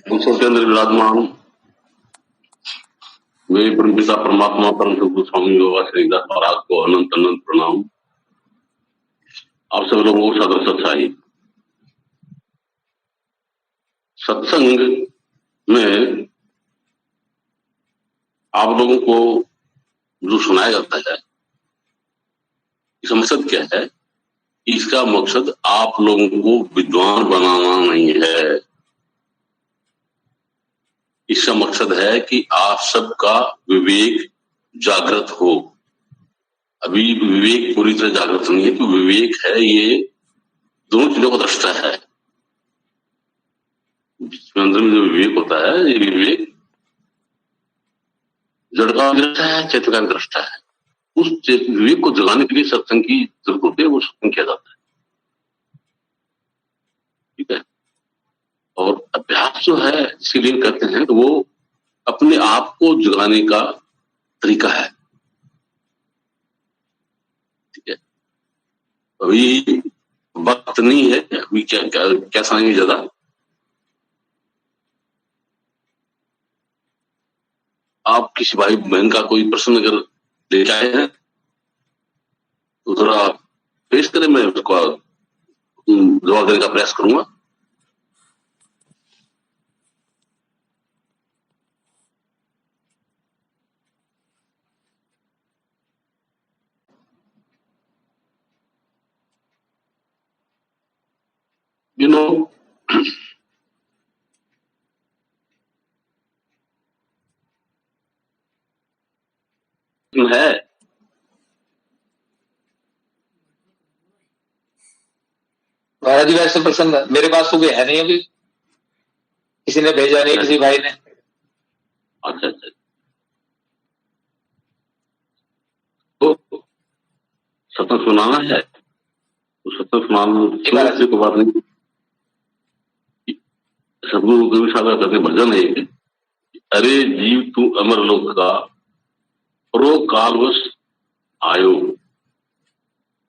ईश्वर के अंदर विराजमान वे परमपिता परमात्मा परम सद्गुरु स्वामी बाबा श्रीदास महाराज को अनंत अनंत प्रणाम। आप सब लोगों को सादर सत्साई। सत्संग में आप लोगों को जो सुनाया जाता है, इसका मकसद क्या है? इसका मकसद आप लोगों को विद्वान बनाना नहीं है। इसका मकसद है कि आप सबका विवेक जागृत हो। अभी विवेक पूरी तरह जागृत नहीं है, तो विवेक है ये दोनों चीजों का दृष्टा है। जिसमें अंदर में जो विवेक होता है, ये विवेक जड़ का भी दृष्टा है, चेतन का भी दृष्टा है। उस विवेक को जगाने के लिए सत्संग की जरूरत होती है, वो सत्संग किया जाता है। ठीक है। और अभ्यास जो है, इसीलिए कहते हैं तो वो अपने आप को जगाने का तरीका है। ठीक है। अभी वक्त नहीं है, अभी क्या सुनाएंगे ज्यादा। आप किसी भाई बहन का कोई प्रश्न अगर लेके आए हैं तो थोड़ा पेश करें, मैं उसका जवाब देने का प्रयास करूंगा। यू नो, है महाराज जी वैसे प्रसन्न मेरे पास तो कोई है नहीं, अभी किसी ने भेजा नहीं, किसी भाई ने। अच्छा अच्छा। तो सत्संग सुनाना है तो सत्संग सुनाना से कोई बात नहीं। सदगुरु कवि साहब करते भजन है, अरे जीव तू अमर लोक का परो कालवश आयो।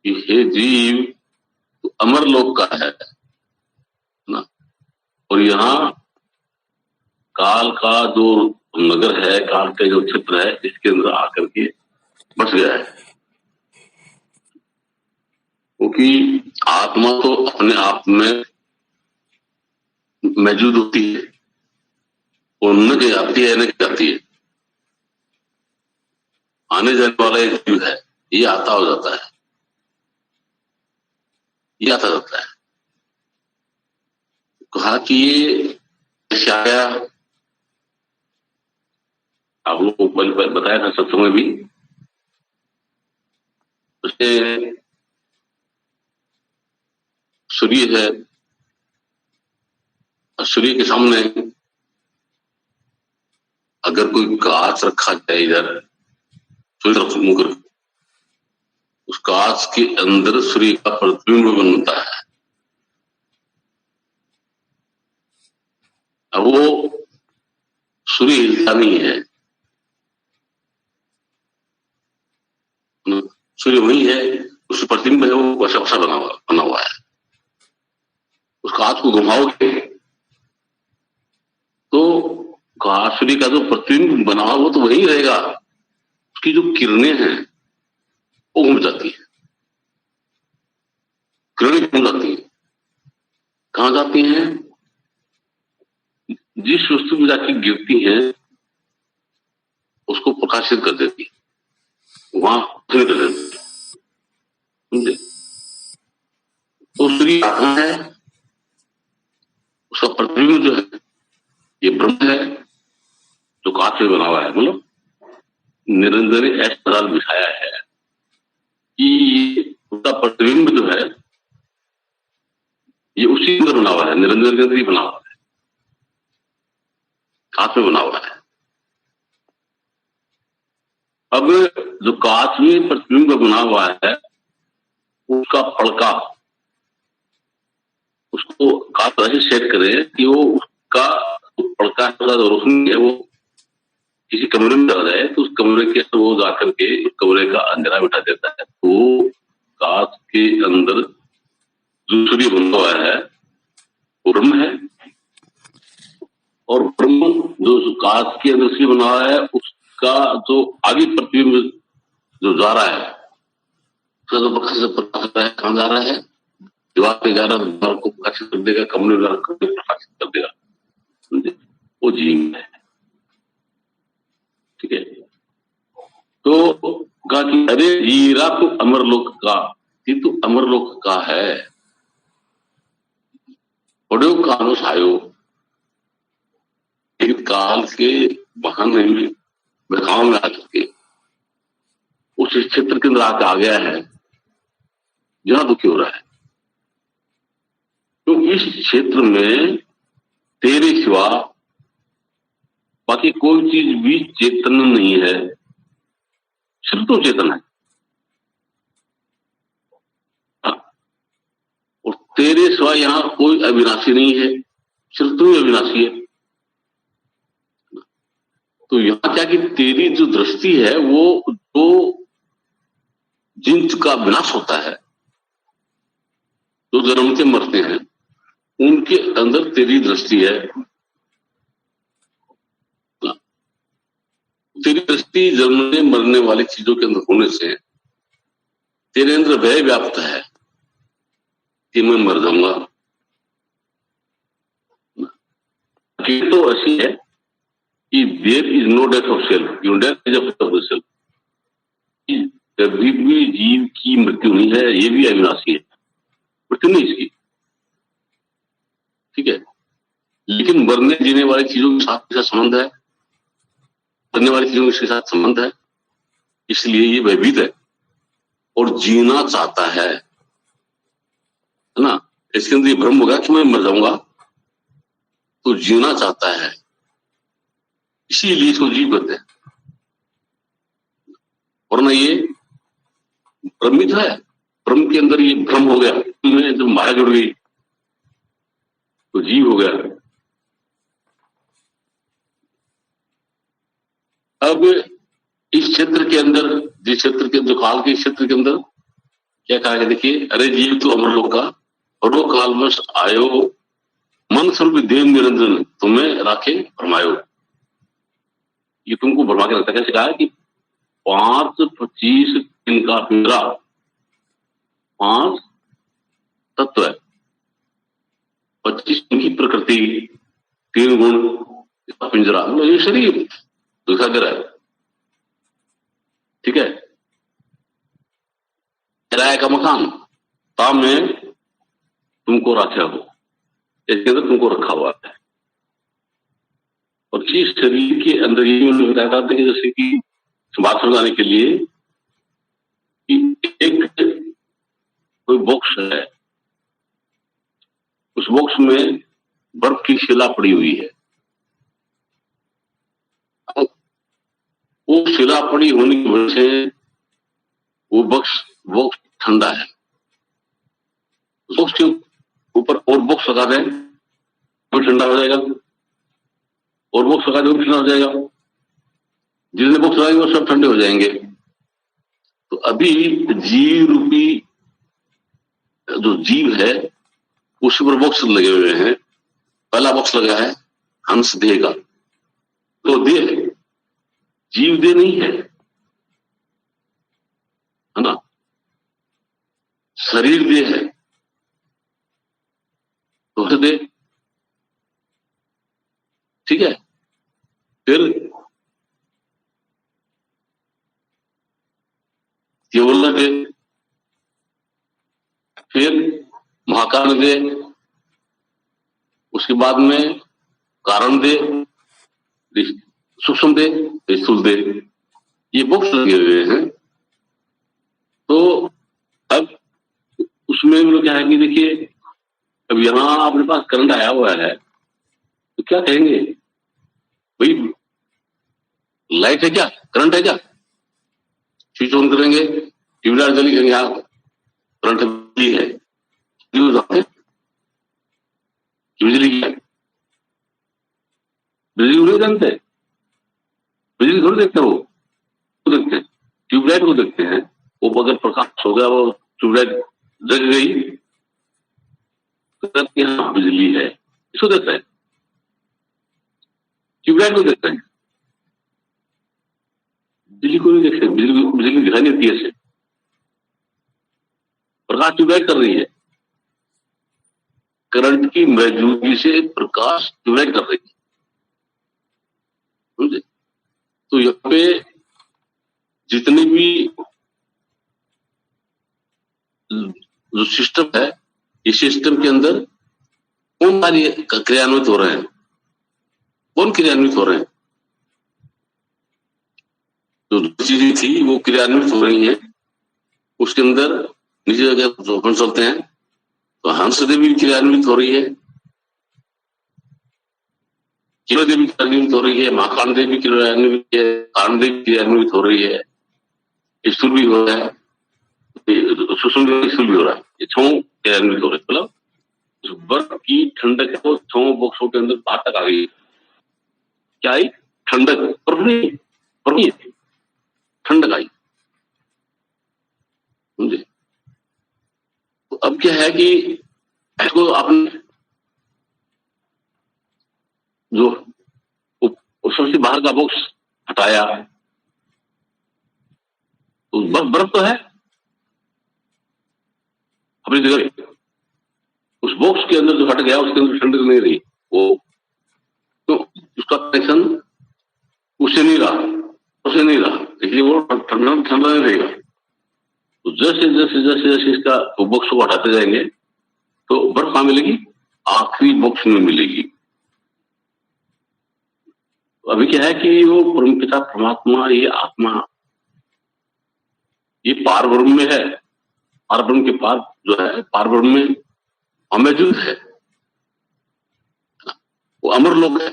कि हे जीव तू अमर लोक का है ना, और यहाँ काल का जो नगर है, काल का जो क्षेत्र है, इसके अंदर आकर के बस गया है। क्योंकि आत्मा तो अपने आप में मौजूद होती है, और न के जाती है न के जाती है। आने जाने वाला एक जीव है, ये आता हो जाता है, ये आता जाता है। कहा कि ये कैसे आया, आप लोग को बताया था सत्संग में भी। उससे सूर्य है, सूर्य के सामने अगर कोई कांच रखा जाए इधर सूर्य तरफ मुंह कर, उस कांच के अंदर सूर्य का प्रतिबिंब बनता है। अब वो सूर्य हिलता नहीं है, सूर्य वही है, उस प्रतिबिंब है, वो वैसा वैसा बना हुआ है। उस कांच को घुमाओगे तो सूर्य का जो प्रतिबिंब बना हुआ वो तो वही रहेगा, उसकी जो किरणें हैं वो घूम जाती है। किरणें घूम जाती है, कहाँ जाती हैं? जिस वस्तु में जाके गिरती है उसको प्रकाशित कर देती है, वहां कर देती है। समझे? तो सूर्य आत्मा है, उसका प्रतिबिंब जो है ये ब्रह्म है, जो कांच में बना हुआ है। मतलब निरंजन ने ऐसा जाल बिछाया है कि उसका प्रतिबिंब जो है ये उसी अंदर बना हुआ है, निरंजन के अंदर ही बना हुआ है, कांच में बना हुआ है। अब जो कांच में प्रतिबिंब बना हुआ है उसका पड़का, उसको कांच ऐसे सेट करें कि वो उसका पड़का जो रोशनी है वो किसी कमरे में चला जाए तो उस कमरे के वो जाकर के उस कमरे का अंधेरा बिठा देता है। तो कांच के अंदर जो सूर्य बना हुआ है वो ब्रह्म है, जो कांच के अंदर से बना हुआ है उसका जो आगे प्रतिबिंब जो जा रहा है, उसका जो प्रकाश से प्रकाश आता है, कहाँ जा रहा है? दीवार पे जा रहा है, दीवार को प्रकाशित कर देगा, कमरे में प्रकाशित कर देगा, समझे? वो जीव है। ठीक है, तो कहा कि अरे हीरा तो अमरलोक का, ये तो अमरलोक का है। बड़े कालों आयो, लेकिन काल के बहाने में बखाव में आ चुके उस क्षेत्र के अंदर आके आ गया है जहां दुखी हो रहा है। तो इस क्षेत्र में तेरे सिवा बाकी कोई चीज भी चेतन नहीं है, सिर्फ तो चेतन है। और तेरे सिवा यहां कोई अविनाशी नहीं है, सिर्फ तू ही अविनाशी है। तो यहां क्या कि तेरी जो दृष्टि है वो जो जिनका विनाश होता है, जो जन्मते मरते हैं, उनके अंदर तेरी दृष्टि है। तेरी दृष्टि जन्मने मरने वाली चीजों के अंदर होने से तेरे अंदर भय व्याप्त है कि मैं मर जाऊंगा। तो ऐसी है कि there is no death of self, your death is a death of the self. कभी भी जीव की मृत्यु नहीं है, ये भी अविनाशी है, मृत्यु नहीं इसकी। ठीक है, लेकिन मरने जीने वाली चीजों के साथ संबंध है, मरने वाली चीजों के साथ संबंध है, इसलिए ये भयभीत है और जीना चाहता है ना। इसके अंदर ये भ्रम होगा कि मैं मर जाऊंगा, तो जीना चाहता है, इसीलिए इसको जीव कहते हैं। वरना ये भ्रमित है, भ्रम के अंदर ये भ्रम हो गया, जब माया जुड़ गई तो जीव हो गया। अब इस क्षेत्र के अंदर, जिस क्षेत्र के जो काल के क्षेत्र के अंदर क्या कहा गया, देखिए, अरे जीव तो अमरलोक का और वो कालवश आयो, मन स्वरूप देव निरंजन तुम्हें राखे भरमायो। ये तुमको भरमा के रखता, कैसे कहा कि 5-25 दिन का पिंजरा, 5 तत्व है, 25 की प्रकृति, 3 गुण का पिंजरा, मतलब ये शरीर दिखा दे रहा है। ठीक है, किराए का मकान, ताम में तुमको रखा हो, इसके अंदर तुमको रखा हुआ है। और इस शरीर के अंदर ये उन्होंने बताया था कि जैसे कि बात समझाने के लिए कि एक कोई बॉक्स है, उस बॉक्स में बर्फ की शिला पड़ी हुई है। वो शिला पड़ी होने की वजह से वो बॉक्स ठंडा है। बॉक्स के ऊपर और बॉक्स लगा दें तो ठंडा हो जाएगा, और बॉक्स लगा दें तो ठंडा हो जाएगा, जितने बॉक्स लगाएंगे वो सब ठंडे हो जाएंगे। तो अभी जीव रूपी जो जीव है उसी पर बॉक्स लगे हुए हैं। पहला बॉक्स लगा है हंस देह का, तो देह जीव देह नहीं है ना, शरीर देह है, तो देह। ठीक है, फिर केवल देह, फिर महाकारण देह, उसके बाद में कारण देह, सूक्ष्म देह, स्थूल देह, ये बॉक्स लगे हुए हैं। तो अब उसमें हम लोग क्या है कि देखिए, अब यहां अपने पास करंट आया हुआ है तो क्या कहेंगे भाई, लाइट है क्या, करंट है क्या, स्विच ऑन करेंगे, ट्यूबलाइट जली, कहेंगे हाँ करंट बिजली है, बिजली की बिजली उन्हें जानते हैं, बिजली थोड़ी देखते हो, देखते हैं ट्यूबलाइट को देखते हैं। वो अगर प्रकाश हो गया, वो ट्यूबलाइट जग गई तो हाँ बिजली है, इसको देखते हैं। ट्यूबलाइट को देख रहे हैं, बिजली को नहीं देख रहे, बिजली दिखाई नहीं देती ऐसे, प्रकाश ट्यूबलाइट कर रही है, करंट की मौजूदगी से प्रकाश ट्यूबलाइट कर रही है, समझे? तो यहाँ पे जितने भी जो सिस्टम है, इस सिस्टम के अंदर कौन कार्य क्रियान्वित हो रहे हैं, कौन क्रियान्वित हो रहे हैं? जो चीजें थी वो क्रियान्वित हो रही हैं। उसके अंदर नीचे अगर जो अपन चलते हैं तो हंस देवी क्रियान्वित हो रही है, किरण देवी क्रियान्वित हो रही है, महाकाल देवी क्रियान्वित है, कान देवी क्रियान्वित हो रही है, स्थूल भी हो रहा है, सूक्ष्म भी हो रहा है, ये छो क्रियान्वित हो रहे, मतलब बर्फ की ठंडक है वो छो बॉक्सों के अंदर बाहर तक आ गई। क्या आई? ठंडक, बर्फ नहीं, ठंडक आई, समझे? तो अब क्या है कि इसको आपने जो सबसे बाहर का बॉक्स हटाया तो बर्फ तो है अपनी जगह, उस बॉक्स के अंदर जो हट गया उसके अंदर ठंडक नहीं रही, वो तो उसका कनेक्शन उससे नहीं रहा, इसलिए वो ठंडा नहीं रहेगा। तो जैसे जैसे जैसे जैसे इसका बॉक्स को हटाते जाएंगे तो बर्फ कहां मिलेगी? आखिरी बॉक्स में मिलेगी। तो अभी क्या है कि वो परमपिता परमात्मा, ये आत्मा, ये पार ब्रह्म में है, पार ब्रह्म के पार जो है, पार ब्रह्म में मौजूद है, वो अमर लोक है।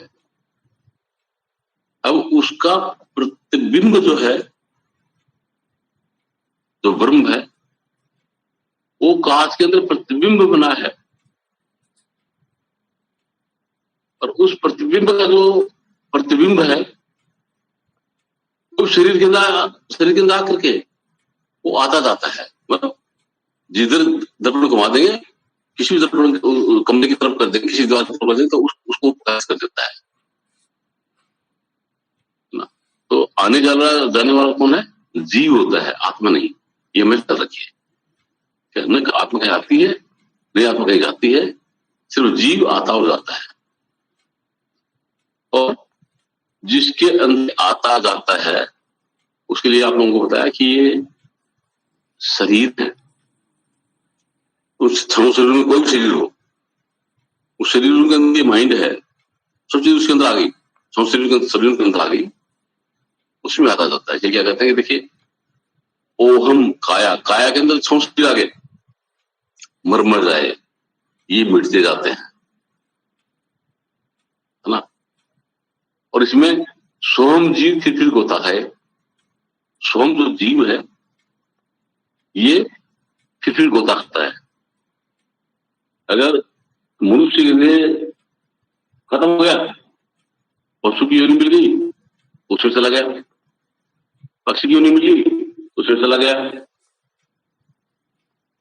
अब उसका प्रतिबिंब जो है, जो ब्रह्म है, वो कांच के अंदर प्रतिबिंब बना है, और उस प्रतिबिंब का जो प्रतिबिंब है वो शरीर के अंदर आकर के वो आता जाता है, मतलब जिधर दर्पण घुमा देंगे, किसी भी दर्पण कमरे की तरफ कर देंगे, किसी द्वार की तरफ कर देंगे तो उसको प्रकाश कर देता है ना। तो आने जाने वाला कौन है? जीव होता है, आत्मा नहीं। ये हमें याद रखिए, न आत्मा कहीं आती है, नहीं आत्मा कहीं जाती है, सिर्फ जीव आता और जाता है। और जिसके अंदर आता जाता है उसके लिए आप लोगों को बताया कि ये शरीर है, उस शरीर में कोई भी शरीर हो, उस शरीर के अंदर ये माइंड है, सब चीज उसके अंदर आ गई, शरीर के अंदर आ गई, उसमें आता जाता है। क्या कहते हैं? देखिए, ओहम काया, काया के अंदर शरीर आ गए, मर जाए, ये मिटते जाते हैं, है ना। और इसमें सोहम जीव फिर होता है, सोहम जो जीव है ये फिर गोता खाता है। अगर मनुष्य के लिए खत्म हो गया, पशु की योनि मिल गई, उसमें चला गया, पक्षी की योनि मिली, उसमें चला गया,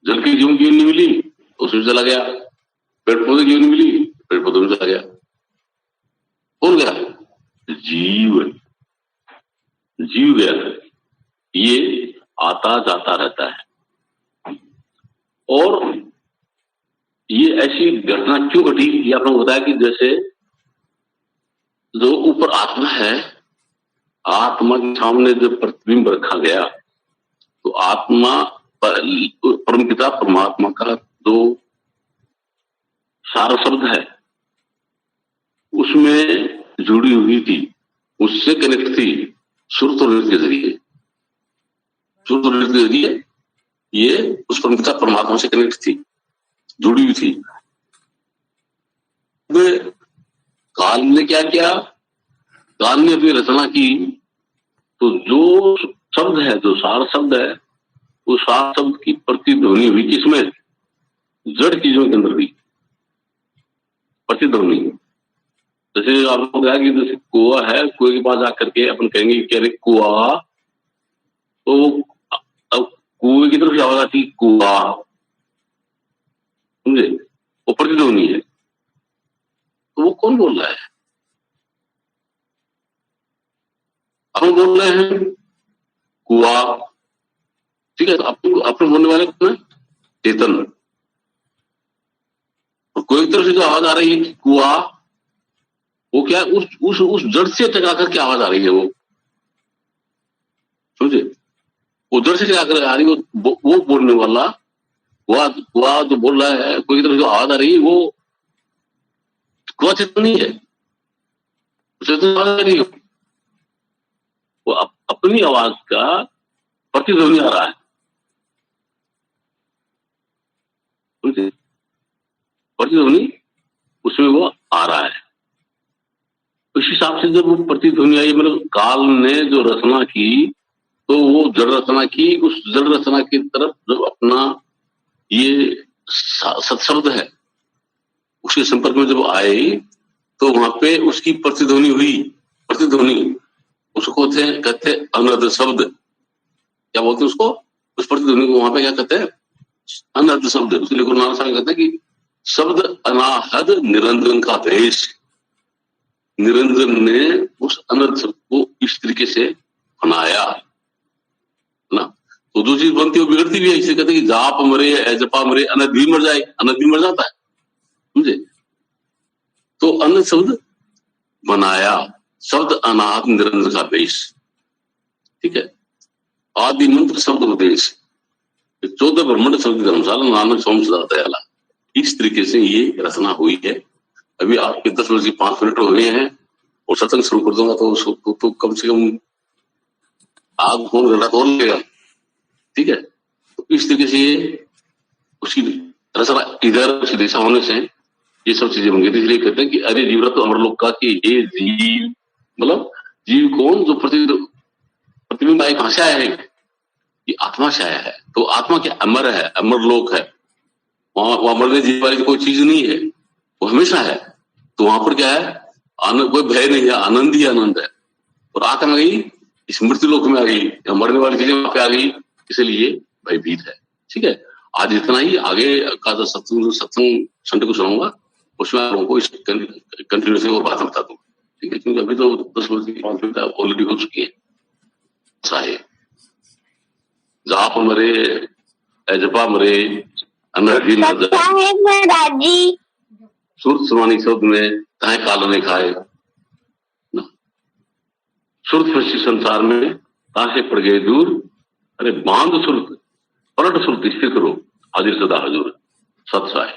जल के जीवन की योनि मिली, उसमें चला गया, पेड़ पौधे की योनि मिली, पेड़ पौधे में चला गया, कौन गया? जीव गया। ये आता जाता रहता है। और ये ऐसी घटना क्यों घटी, ये आपने बताया कि जैसे जो ऊपर आत्मा है, आत्मा के सामने जब प्रतिबिंब रखा गया तो आत्मा परमपिता परमात्मा का जो सारा शब्द है उसमें जुड़ी हुई थी, उससे कनेक्ट थी, श्रुत और के जरिए, श्रुत और के जरिए ये उस परमपिता परमात्मा से कनेक्ट थी, जुड़ी हुई थी। काल ने क्या किया? काल ने अपनी रचना की, तो जो शब्द है, जो सार शब्द है, वो सार शब्द की प्रतिध्वनि हुई किसमें? जड़ चीजों के अंदर भी प्रतिध्वनि। जैसे आपको बताया कि जैसे कुआ है, कुएं के पास आकर के अपन कहेंगे कि अरे कुआ, तो अब कुएं की तरफ आवाज आती, कुआ, समझे? वो प्रतिध्वनि है। तो वो कौन बोल रहा है? बोल रहे हैं कुआ, ठीक है, तो अपने बोलने वाले कौन है? चेतन। और कोई तरफ से जो आवाज आ रही है कुआ, वो क्या है? उस जड़ से टकरा करके आवाज आ रही है, वो समझे, वो जड़ से टकरा कर आ रही है, वो बोलने वाला कुआ जो बोल रहा है, कोई तरफ जो आवाज आ रही है, वो कुआ चेतन नहीं है, चेतन आवाज आ रही है, वो अपनी आवाज का प्रतिध्वनि आ रहा है, समझे, प्रतिध्वनि उसमें वो आ रहा है। उस हिसाब से जब वो प्रतिध्वनि आई, मतलब काल ने जो रचना की, तो वो जड़ रचना की, उस जड़ रचना की तरफ जब अपना ये सत्शब्द है उसके संपर्क में जब आए, तो वहां पे उसकी प्रतिध्वनि हुई। प्रतिध्वनि उसको कहते हैं अनर्थ शब्द। क्या बोलते हैं उसको? उस प्रतिध्वनि को वहां पे क्या कहते हैं? अनर्थ शब्द। इसलिए गुरु नानक साहब कहते हैं कि शब्द अनाहद निरंजन का देश। निरंजन ने उस अनर्थ शब्द को इस तरीके से बनाया ना, तो जो चीज बनती है वो बिगड़ती भी है। इसे कहते हैं कि जाप मरे जपा मरे, अनर्थ भी मर जाए, अनर्थ भी मर जाता है, समझे। तो अनर्थ शब्द बनाया, शब्द अनाहत निरंजन का देश, ठीक है। आदि मंत्र शब्द उपदेश, 14 ब्रह्मंड शब्द धर्मशाला नानक सोम सदा दयाला। इस तरीके से ये रचना हुई है। अभी आपके 10 बजे 5 मिनट हो गए हैं और सत्संग शुरू कर दूंगा, तो कम से कम आग फोन घंटा तोड़ लेगा, ठीक है। तो इस तरीके से ये उसकी रचना इधर उसी दिशा होने से ये सब चीजें बन गई। इसलिए कहते हैं कि अरे जीवरत अमरलोक का, कि ये जीव, मतलब जीव कौन? जो प्रतिबिंब आए कहां से आया है? ये आत्मा से आया है। तो आत्मा क्या? अमर है, अमरलोक है। वहां मरने जीव वाली कोई चीज नहीं है, वो हमेशा है। तो वहां पर क्या है? आनंद, कोई भय नहीं है, आनंद ही आनंद है। और आत्मा गई इस मृत्यु लोक में आ गई, मरने वाली चीजें वहां पे आ गई, इसलिए भयभीत है, ठीक है। आज इतना ही। आगे का जो सत्संग संडे को सुनाऊंगा, उसमें आप लोगों को इस कंटिन्यूस और बात बता दूंगा, ठीक है। क्योंकि अभी तो 10 बजे 5 मिनट ऑलरेडी हो चुकी है। चाहे जाप मरे जपा मरे, अनर्थ दादी सुरत समानी शब्द में कहे काल ने खाए ना, सुरत फंसी संसार में कहां से पड़ गए दूर, अरे बांध सुरत पलट सुरत स्थिर करो, हाजिर सदा हजूर, सत्साय।